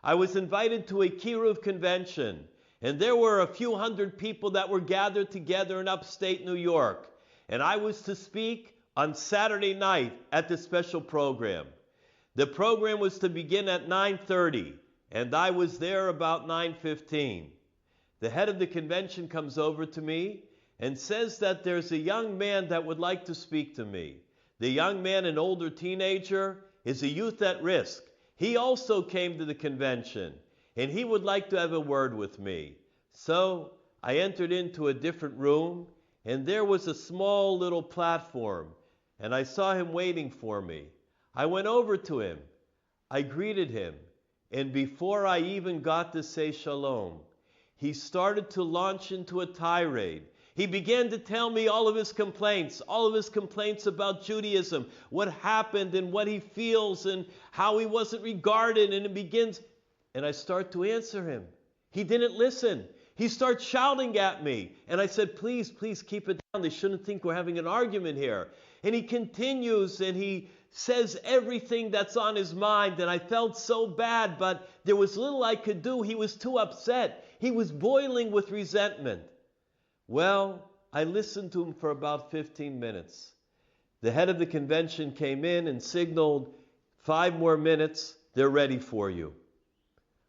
I was invited to a Kiruv convention, and there were a few hundred people that were gathered together in upstate New York. And I was to speak on Saturday night at this special program. The program was to begin at 9:30, and I was there about 9:15. The head of the convention comes over to me and says that there's a young man that would like to speak to me. The young man, an older teenager, is a youth at risk. He also came to the convention, and he would like to have a word with me. So I entered into a different room, and there was a small little platform, and I saw him waiting for me. I went over to him. I greeted him, and before I even got to say shalom, he started to launch into a tirade. He began to tell me all of his complaints about Judaism, what happened and what he feels and how he wasn't regarded. And it begins, and I start to answer him. He didn't listen. He starts shouting at me. And I said, please keep it down. They shouldn't think we're having an argument here. And he continues and he says everything that's on his mind. And I felt so bad, but there was little I could do. He was too upset. He was boiling with resentment. Well, I listened to him for about 15 minutes. The head of the convention came in and signaled 5 more minutes, they're ready for you.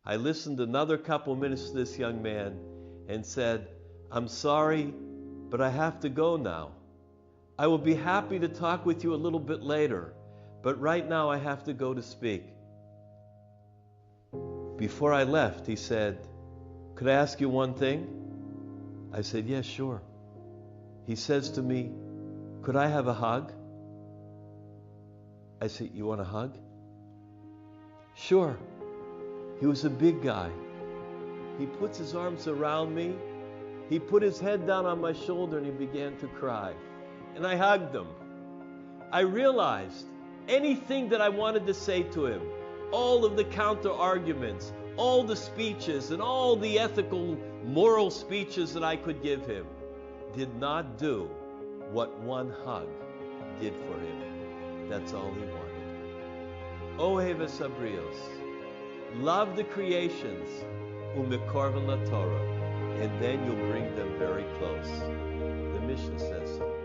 I listened another couple minutes to this young man and said, I'm sorry, but I have to go now. I will be happy to talk with you a little bit later, but right now I have to go to speak. Before I left, he said, could I ask you one thing? I said, yes, sure. He says to me, could I have a hug? I said, you want a hug? Sure. He was a big guy. He puts his arms around me. He put his head down on my shoulder and he began to cry. And I hugged him. I realized anything that I wanted to say to him, all of the counter arguments, all the speeches and all the ethical, moral speeches that I could give him did not do what one hug did for him. That's all he wanted. Ohev Sabrios. Love the creations, umekorvan la Torah, and then you'll bring them very close. The Mishnah says so.